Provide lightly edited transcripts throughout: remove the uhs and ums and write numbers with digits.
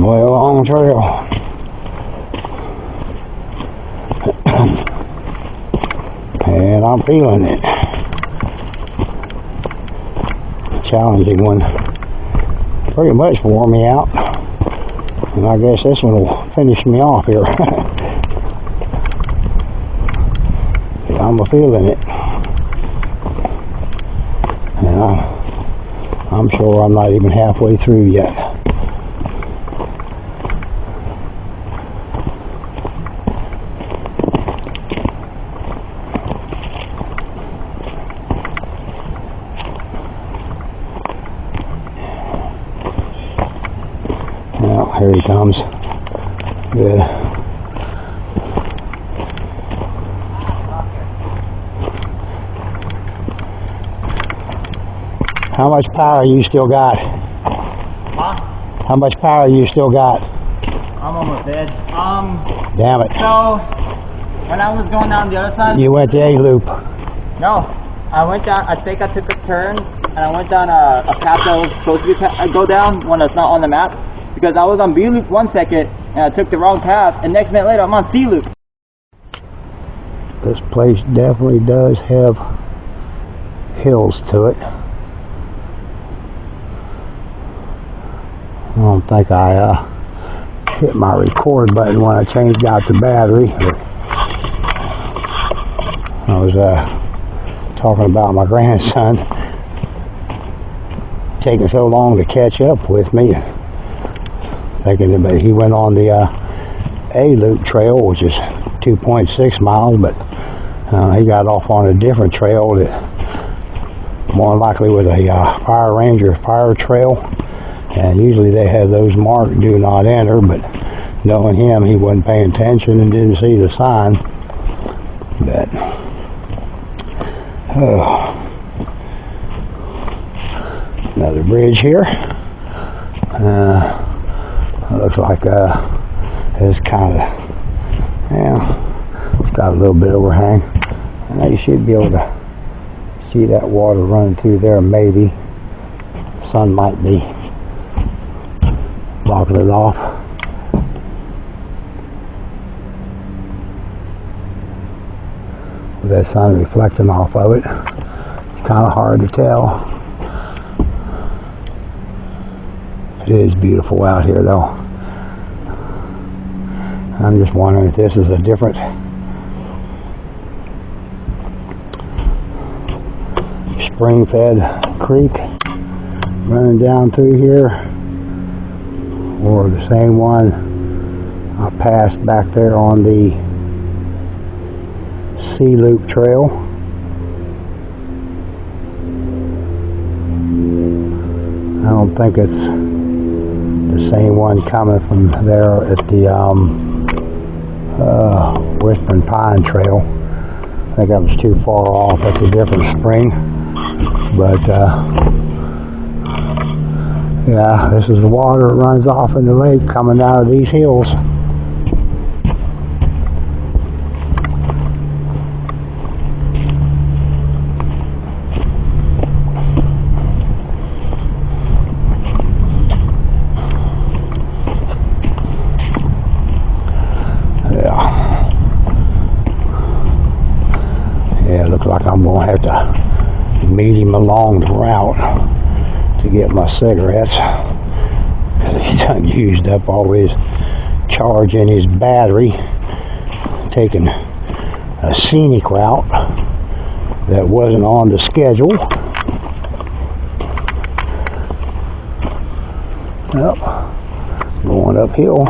a long trail. And I'm feeling it. Challenging one. Pretty much wore me out. And I guess this one will finish me off here. I'm feeling it. And I'm sure I'm not even halfway through yet. Well, here he comes. Good. How much power you still got? Huh? How much power you still got? I'm almost dead. Damn it. So, when I was going down the other side... You went the A-loop. No. I went down, I think I took a turn, and I went down a path that was supposed to go down when it's not on the map. Because I was on B-loop 1 second, and I took the wrong path, and next minute later I'm on C-loop. This place definitely does have hills to it. I don't think I hit my record button when I changed out the battery. I was talking about my grandson taking so long to catch up with me, thinking that he went on the A-loop trail, which is 2.6 miles, but he got off on a different trail that more likely was a Fire Ranger fire trail. And usually they have those marked do not enter, but knowing him, he wasn't paying attention and didn't see the sign. But another bridge here. Looks like it's kind of, it's got a little bit overhang. And now you should be able to see that water running through there. Maybe the sun might be blocking it off. With that sun reflecting off of it, it's kind of hard to tell. It is beautiful out here though. I'm just wondering if this is a different spring-fed creek running down through here, or the same one I passed back there on the C-loop trail. I don't think it's the same one coming from there at the Whispering Pine Trail. I think that was too far off. That's a different spring. But yeah, this is the water that runs off in the lake coming out of these hills. Yeah, looks like I'm going to have to meet him along the route to get my cigarettes. He's done used up all his charge in his battery, taking a scenic route that wasn't on the schedule. Yep, going uphill.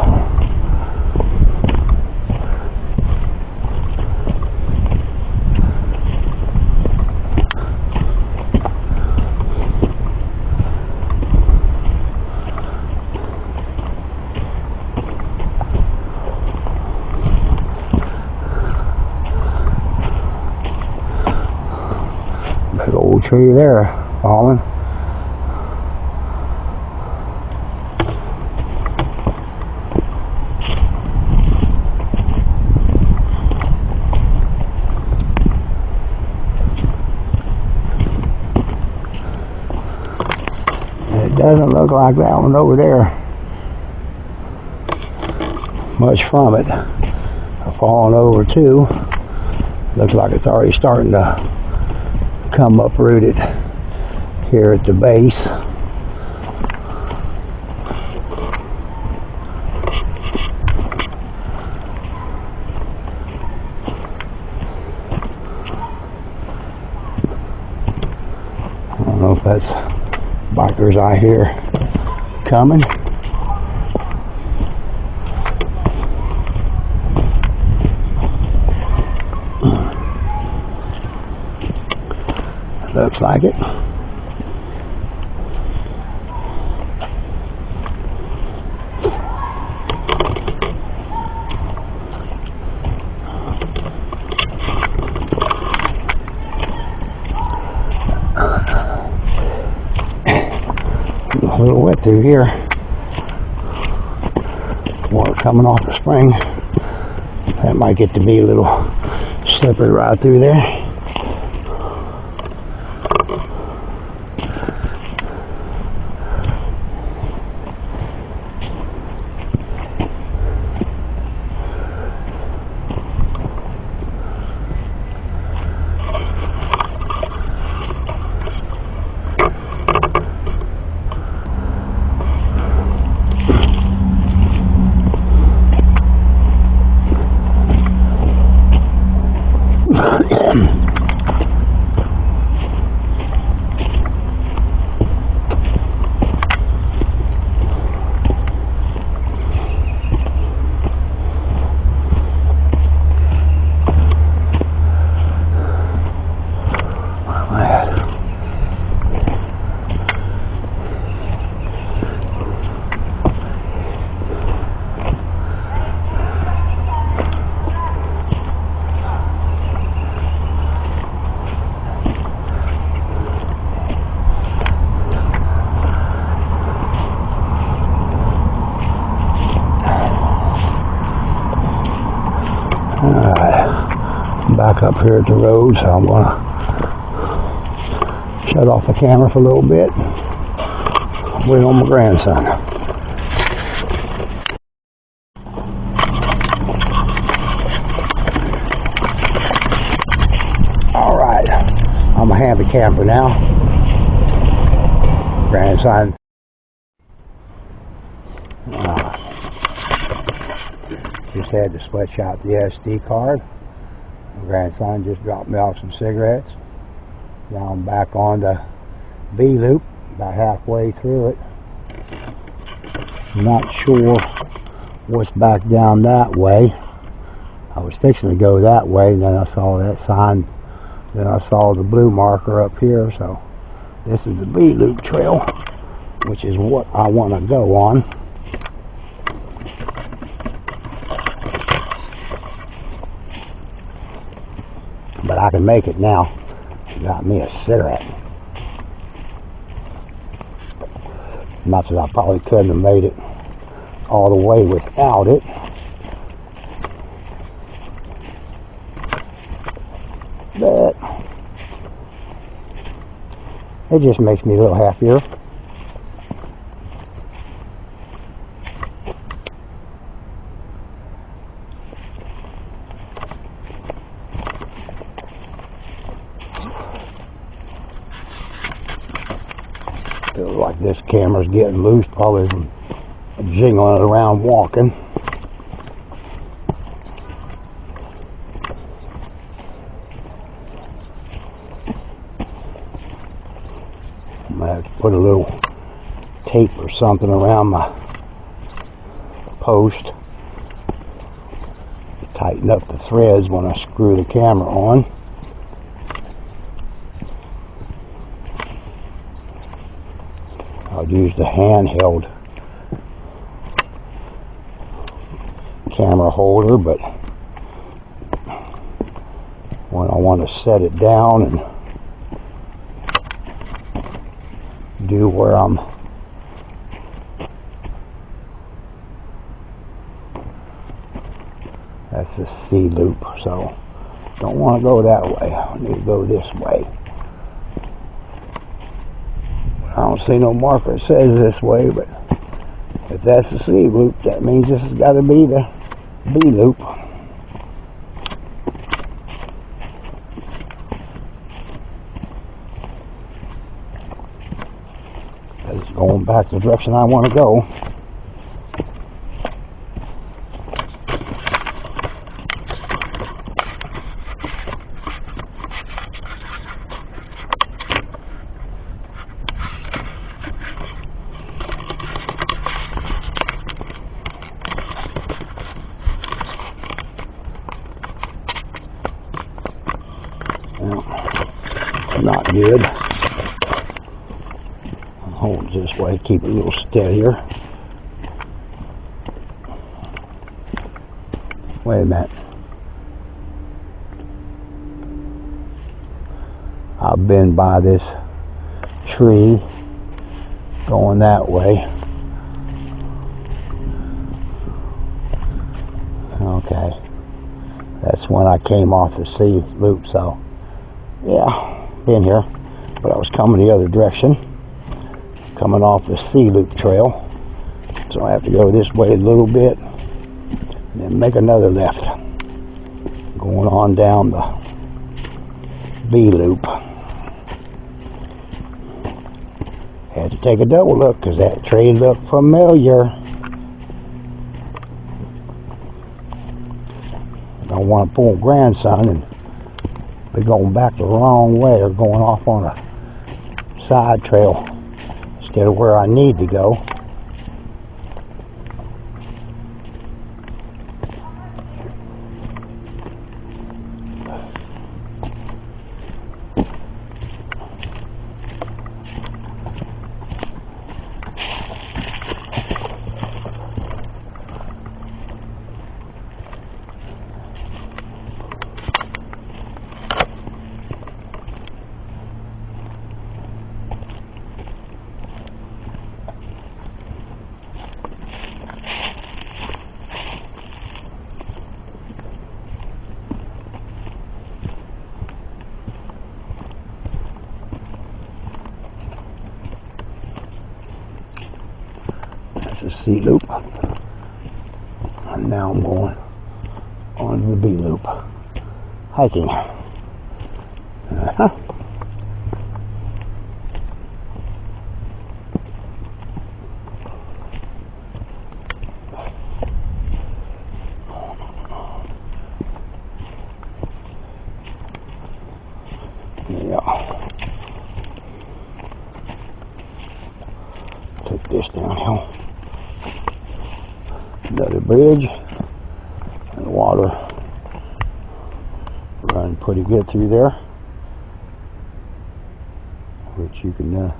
Big old tree there falling. It doesn't look like that one over there. much from it. I've fallen over too. Looks like it's already starting to come uprooted here at the base. I don't know if that's bikers I hear coming. Looks like it. A little wet through here. Water coming off the spring. That might get to be a little slippery right through there. Back up here at the road, so I'm going to shut off the camera for a little bit. Wait on my grandson. Alright, I'm a happy camper now. Grandson. Just had to switch out the SD card. My grandson just dropped me off some cigarettes. Now I'm back on the B loop, about halfway through it. Not sure what's back down that way. I was fixing to go that way, and then I saw that sign. Then I saw the blue marker up here, so this is the B loop trail, which is what I want to go on. But I can make it now. Got me a cigarette. Not that I probably couldn't have made it all the way without it. But it just makes me a little happier. Feels like this camera's getting loose, probably jingling it around walking. I'm gonna have to put a little tape or something around my post to tighten up the threads when I screw the camera on. I'll use the handheld camera holder, but when I want to set it down and do where I'm that's the C loop, so don't want to go that way. I need to go this way. I don't see no marker that says this way, but if that's the C loop, that means this has got to be the B loop. It's going back the direction I want to go. Not good. I'll hold this way, keep it a little steadier. Wait a minute. I've been by this tree going that way. Okay. That's when I came off the C loop, so yeah. Been here, but I was coming the other direction, coming off the C loop trail, so I have to go this way a little bit and then make another left going on down the B loop. Had to take a double look because that tree looked familiar. I don't want to pull grandson and be going back the wrong way or going off on a side trail instead of where I need to go. That's a C loop, and now I'm going on to the B loop, hiking. Yeah. Take this downhill. Another bridge, and the water running pretty good through there, which you can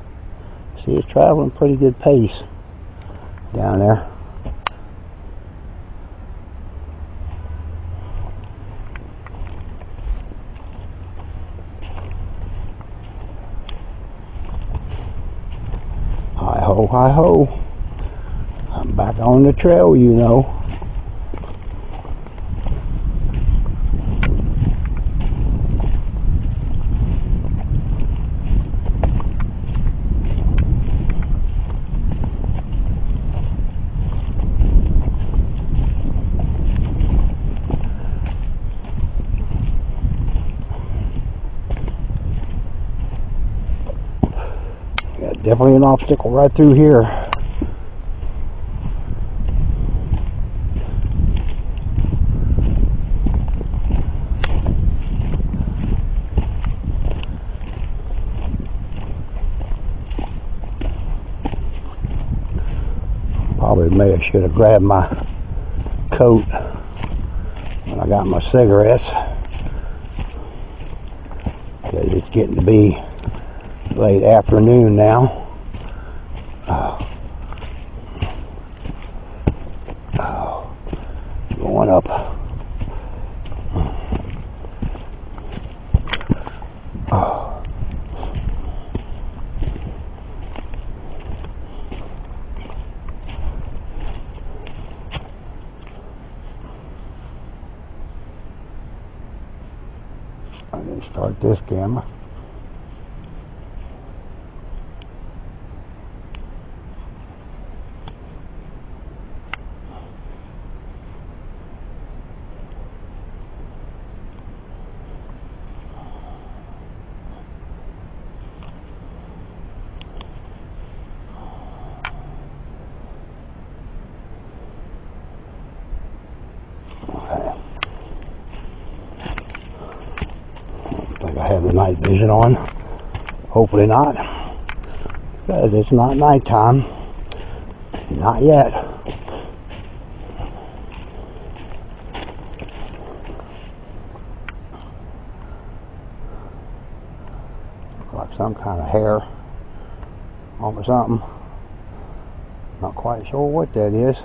see it's traveling pretty good pace down there. Hi ho, hi ho. I'm back on the trail, you know. Yeah, definitely an obstacle right through here. Probably should have grabbed my coat when I got my cigarettes, because it's getting to be late afternoon now. Going up. I didn't start this camera. night vision on. Hopefully not, because it's not nighttime. Not yet. Looks like some kind of hair over something. Not quite sure what that is.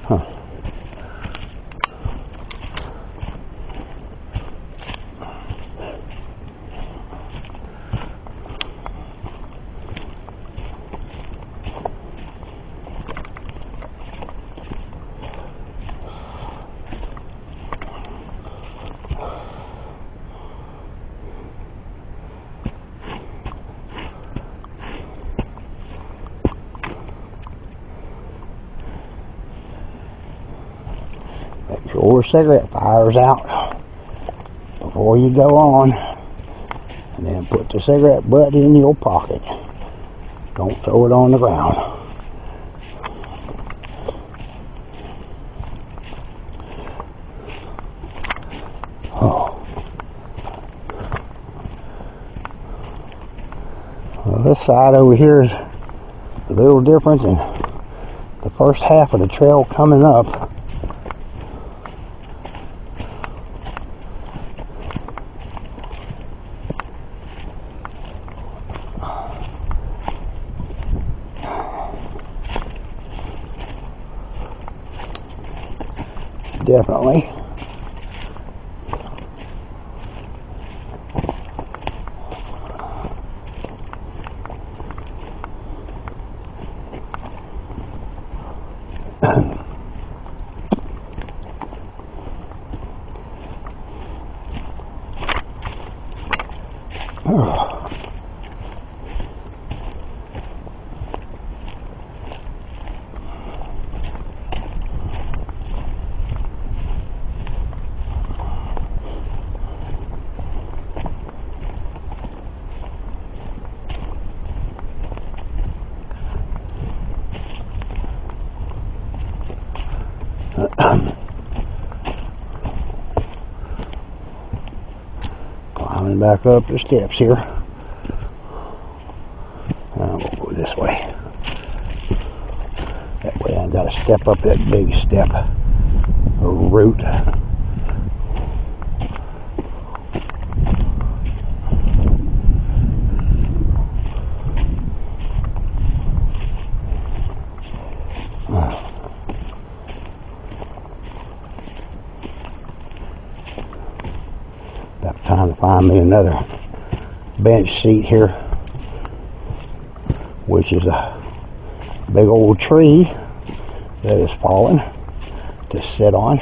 Huh. Make sure the cigarette fire's out before you go on, and then put the cigarette butt in your pocket. Don't throw it on the ground. Oh. Well, this side over here is a little different than the first half of the trail coming up. Definitely. Climbing back up the steps here. We'll go this way. That way I got to step up that big step or root. About time to find me another bench seat here, which is a big old tree that has fallen to sit on.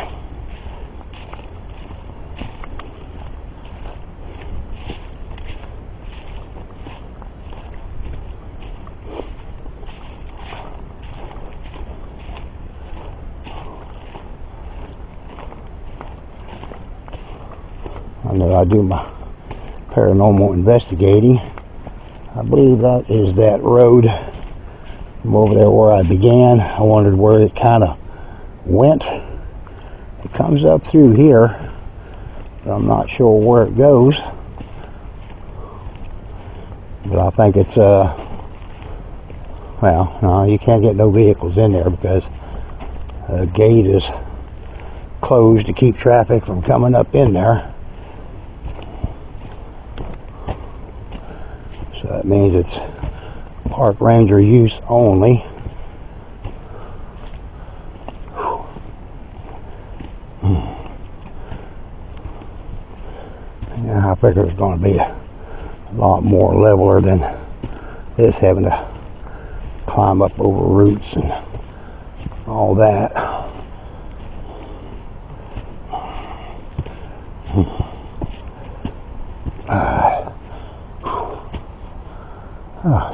I know I do my paranormal investigating. I believe that is that road from over there where I began. I wondered where it kind of went. It comes up through here, but I'm not sure where it goes. But I think it's well, no, you can't get no vehicles in there because the gate is closed to keep traffic from coming up in there. So that means it's park ranger use only. Yeah, I figure it's going to be a lot more leveler than this, having to climb up over roots and all that.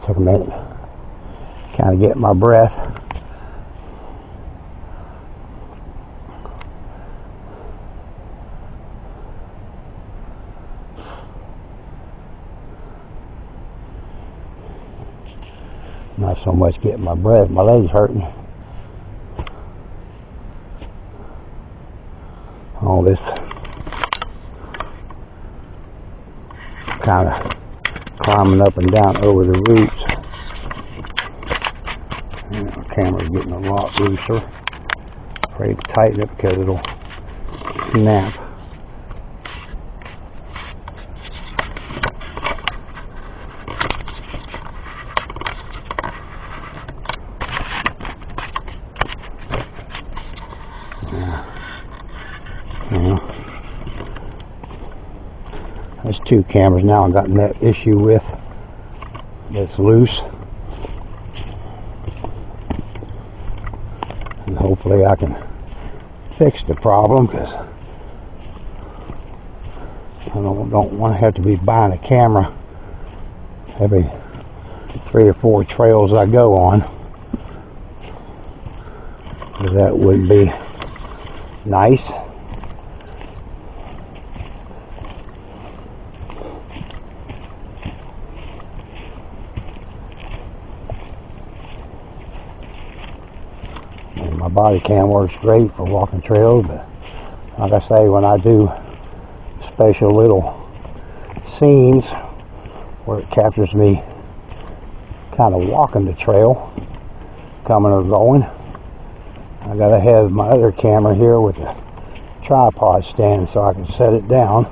Took a minute, kind of get my breath. Not so much getting my breath, my legs hurting. All this kind of climbing up and down over the roots. And the camera's getting a lot looser. Afraid to tighten it because it'll snap. There's two cameras now I've gotten that issue with that's loose, and hopefully I can fix the problem, because I don't want to have to be buying a camera every 3 or 4 trails I go on, because that wouldn't be nice. And my body cam works great for walking trails, but like I say, when I do special little scenes where it captures me kind of walking the trail, coming or going, I gotta have my other camera here with a tripod stand so I can set it down.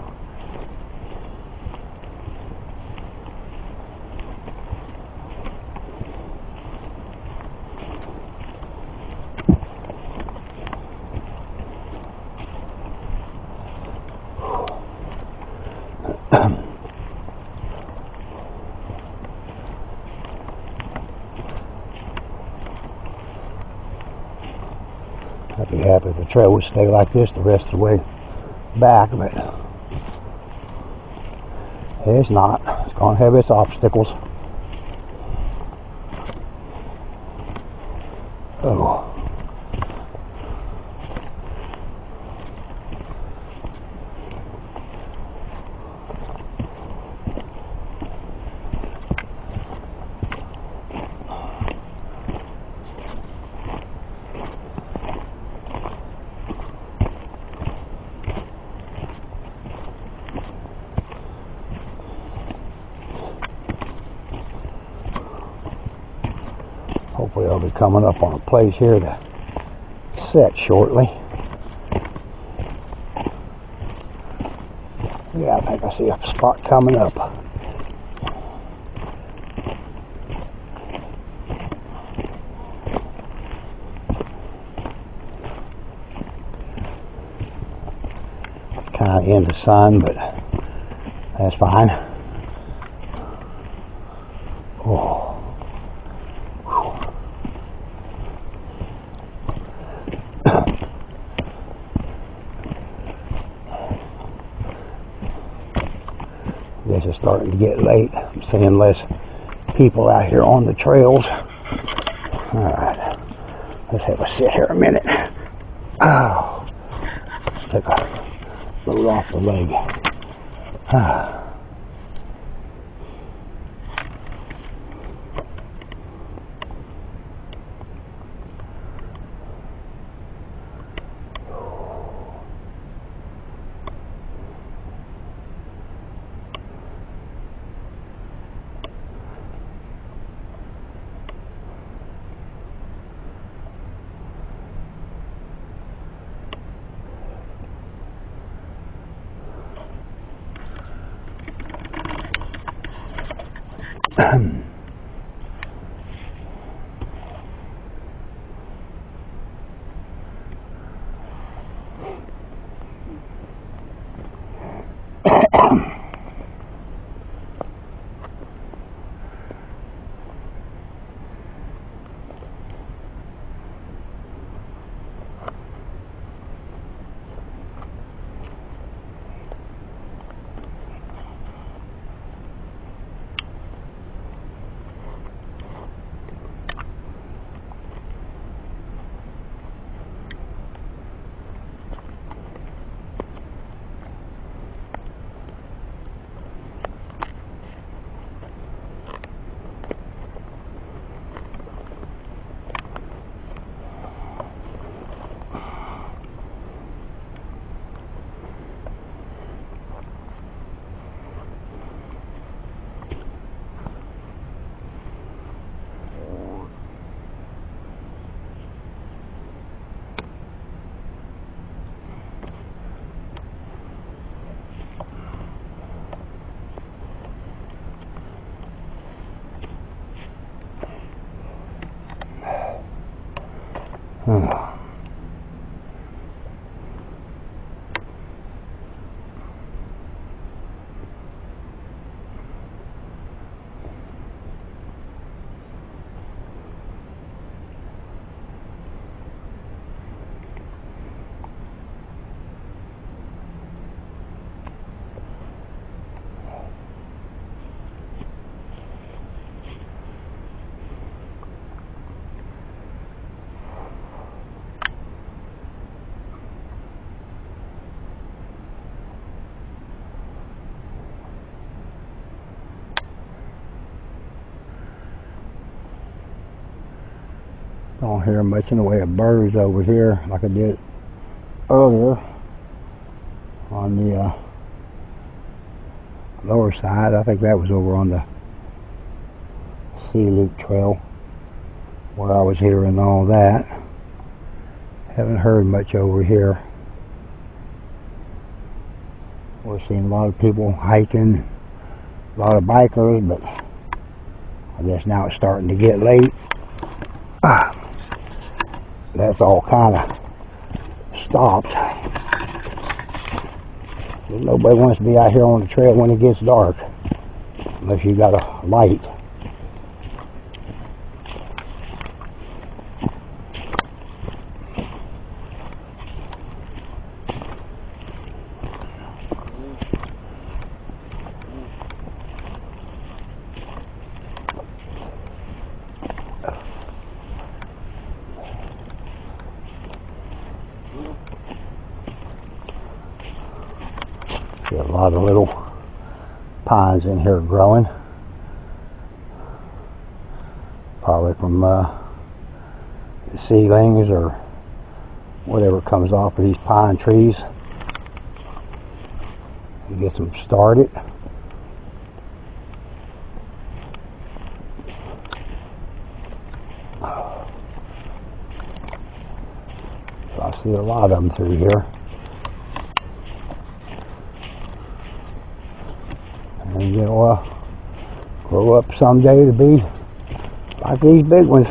I'd be happy if the trail would stay like this the rest of the way back, but it's not. It's going to have its obstacles. Oh. Hopefully I'll be coming up on a place here to set shortly. Yeah, I think I see a spot coming up. Kind of in the sun, but that's fine. Oh. Guess it's starting to get late. I'm seeing less people out here on the trails. Alright, let's have a sit here a minute. Oh, let's take a load off the leg. Ah. Don't hear much in the way of birds over here like I did earlier on the lower side. I think that was over on the Sea Loop Trail where I was hearing all that. Haven't heard much over here. We're seeing a lot of people hiking, a lot of bikers, but I guess now it's starting to get late. That's all kind of stopped. Nobody wants to be out here on the trail when it gets dark, unless you got a light. See a lot of little pines in here growing. Probably from seedlings or whatever comes off of these pine trees. And get them started. So I see a lot of them through here. And they'll grow up someday to be like these big ones.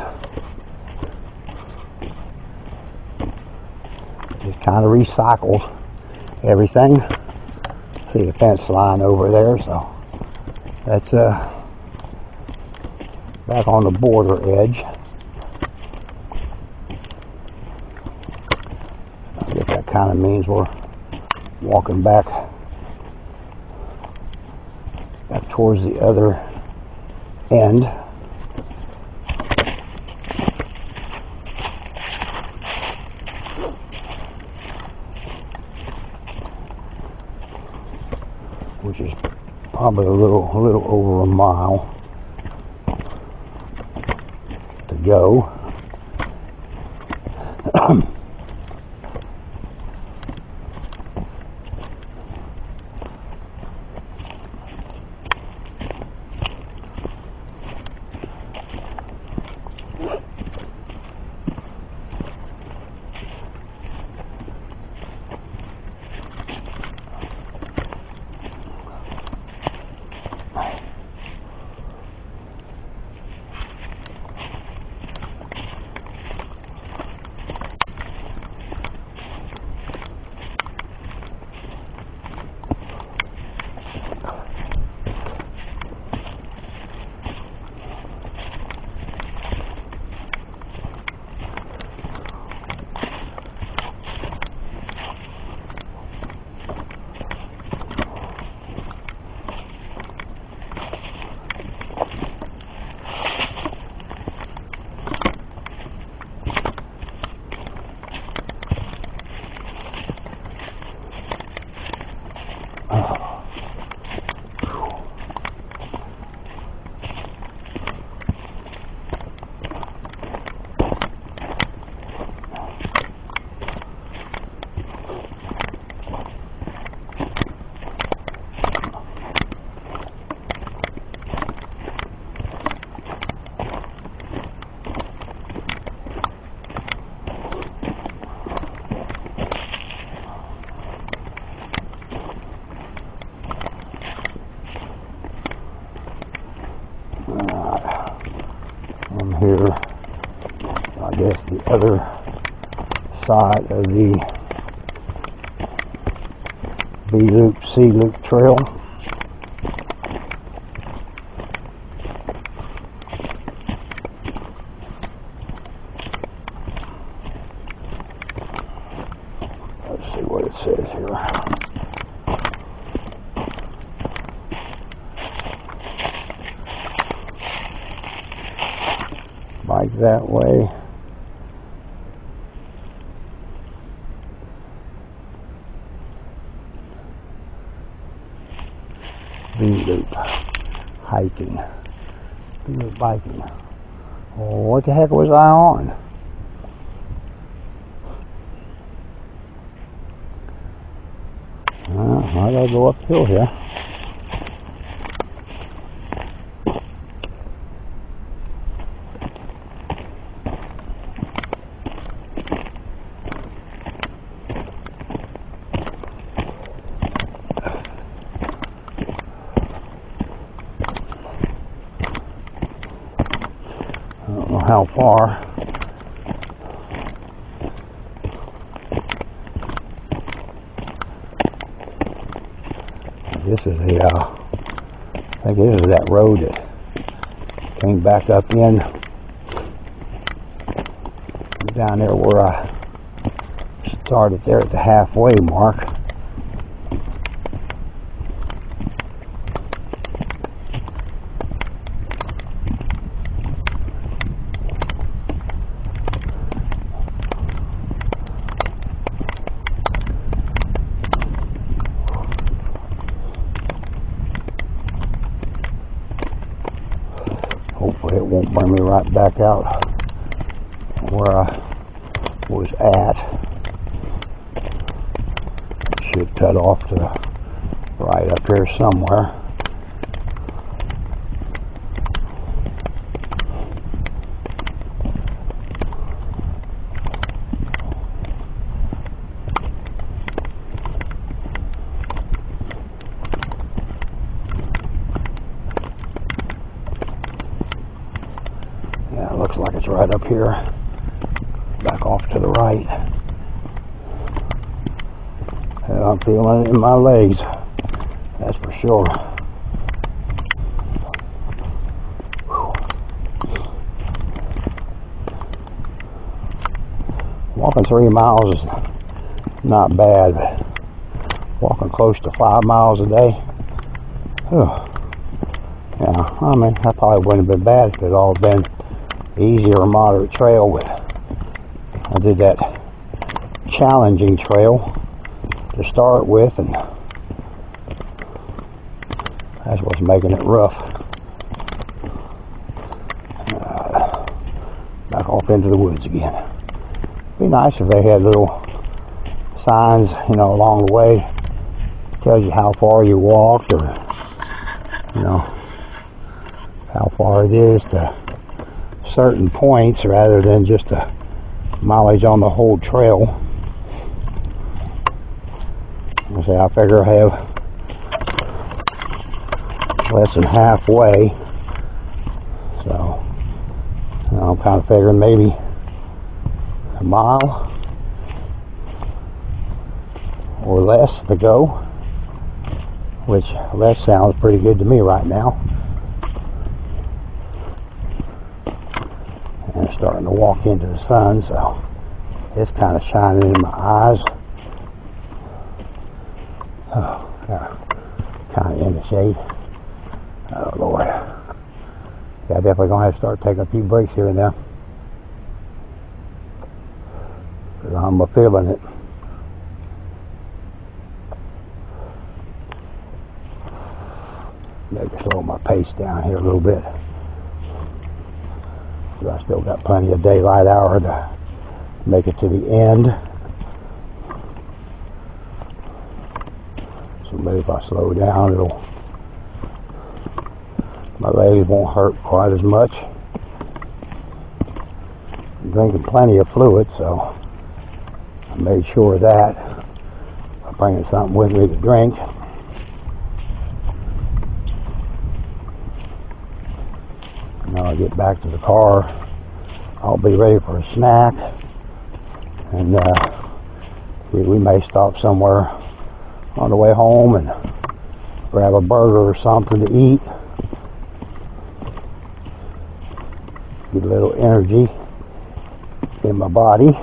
Just kind of recycled everything. See the fence line over there, so that's back on the border edge. I guess that kind of means we're walking back towards the other end. Which is probably a little over a mile to go. From here, I guess the other side of the B Loop, C Loop trail. Let's see what it says here. Bike that way. B-Loop hiking. B-Loop biking. Oh, what the heck was I on? I gotta go uphill here. I don't know how far. This is the, I think this is that road that came back up in down there where I started there at the halfway mark. Hopefully it won't bring me right back out where I was at. Should cut off to the right up here somewhere. Yeah, it looks like it's right up here. Back off to the right. And I'm feeling it in my legs. That's for sure. Whew. Walking 3 miles is not bad, but walking close to 5 miles a day, whew. Yeah, I mean, that probably wouldn't have been bad if it all been easy or moderate trail, but I did that challenging trail to start with, and that's what's making it rough. Back off into the woods again. Be nice if they had little signs, you know, along the way, tells you how far you walked, or you know, how far it is to certain points, rather than just a mileage on the whole trail. I figure I have less than halfway, so I'm kind of figuring maybe a mile or less to go, which less sounds pretty good to me right now. And I'm starting to walk into the sun, so it's kind of shining in my eyes. Oh, yeah, kind of in the shade. Oh Lord. Yeah, definitely gonna have to start taking a few breaks here and there, because I'm feeling it. Maybe slow my pace down here a little bit, because I still got plenty of daylight hour to make it to the end. So maybe if I slow down, my legs won't hurt quite as much. I'm drinking plenty of fluid, so I made sure of that. I'm bringing something with me to drink. When I get back to the car, I'll be ready for a snack, And we may stop somewhere on the way home and grab a burger or something to eat. Get a little energy in my body.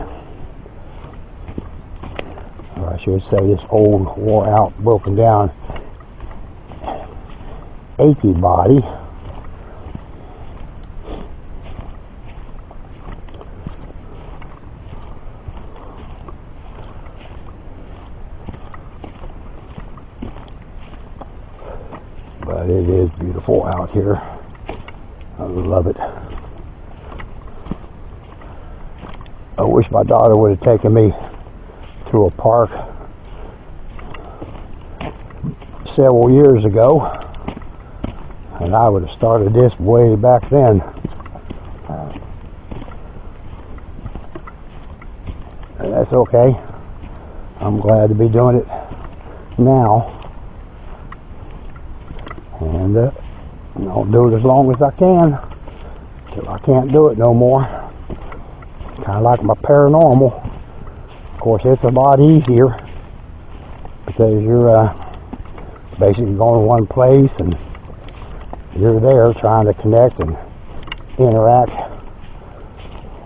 Or I should say this old, wore out, broken down, achy body. But it is beautiful out here. I love it. I wish my daughter would have taken me to a park several years ago, and I would have started this way back then. And that's okay. I'm glad to be doing it now. And I'll do it as long as I can till I can't do it no more. Kind of like my paranormal. Of course, it's a lot easier because you're basically going to one place and you're there trying to connect and interact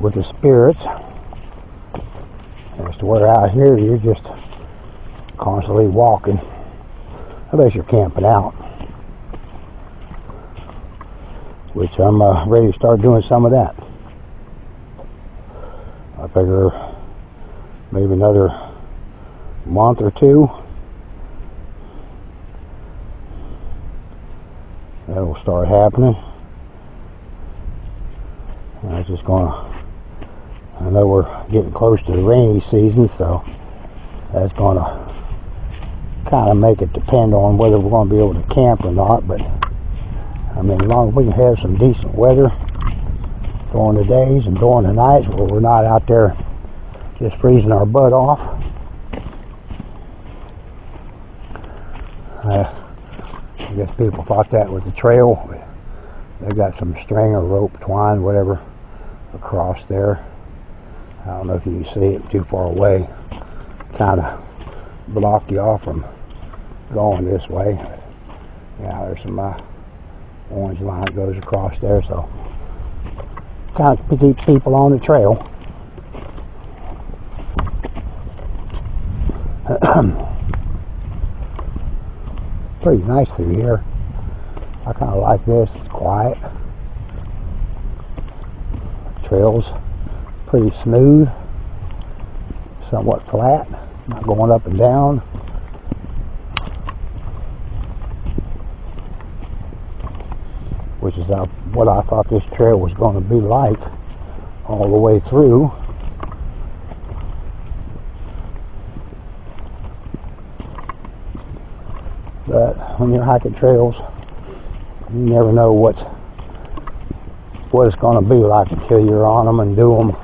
with the spirits. As to where out here you're just constantly walking, unless you're camping out, which I'm ready to start doing some of that. I figure maybe another month or two that'll start happening. And I'm just gonna, I know we're getting close to the rainy season, so that's gonna kind of make it depend on whether we're going to be able to camp or not. But I mean, as long as we can have some decent weather during the days and during the nights where we're not out there just freezing our butt off. I guess people thought that was a trail. They got some string or rope, twine, whatever, across there. I don't know if you can see it too far away. Kind of block you off from going this way. Yeah, there's some orange line that goes across there, so kind of keep people on the trail. Pretty nice through here. I kind of like this. It's quiet. Trail's pretty smooth, somewhat flat, not going up and down. Which is what I thought this trail was going to be like all the way through. But when you're hiking trails, you never know what it's going to be like until you're on them and do them.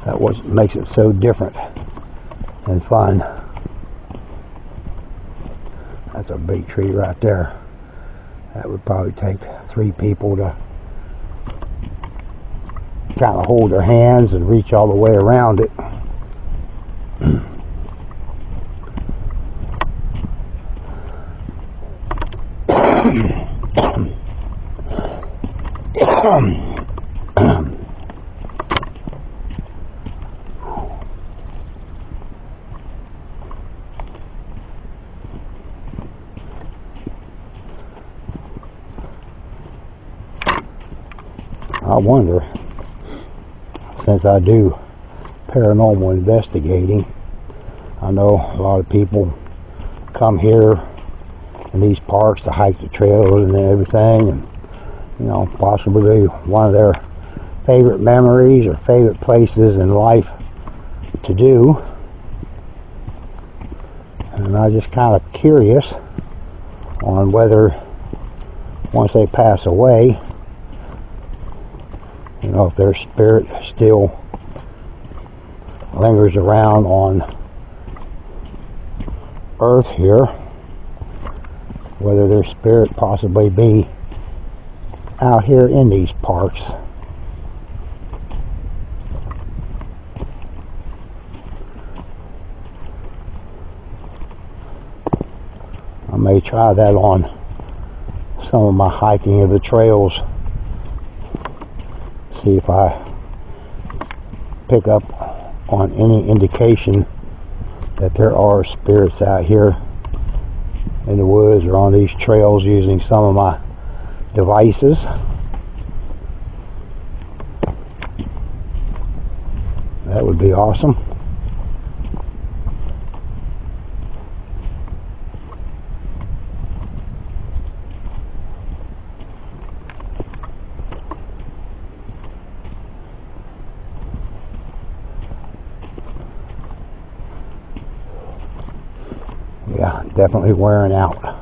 That's what makes it so different and fun. That's a big tree right there. That would probably take 3 people to kind of hold their hands and reach all the way around it. I wonder, since I do paranormal investigating, I know a lot of people come here in these parks to hike the trails and everything, and you know, possibly one of their favorite memories or favorite places in life to do. And I'm just kind of curious on whether once they pass away, you know, if their spirit still lingers around on Earth here, whether their spirit possibly be out here in these parks. may try that on some of my hiking of the trails. See if I pick up on any indication that there are spirits out here in the woods or on these trails using some of my devices. That would be awesome. Yeah, definitely wearing out.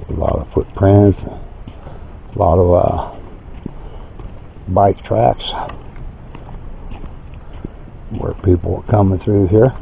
A lot of footprints, a lot of bike tracks where people are coming through here.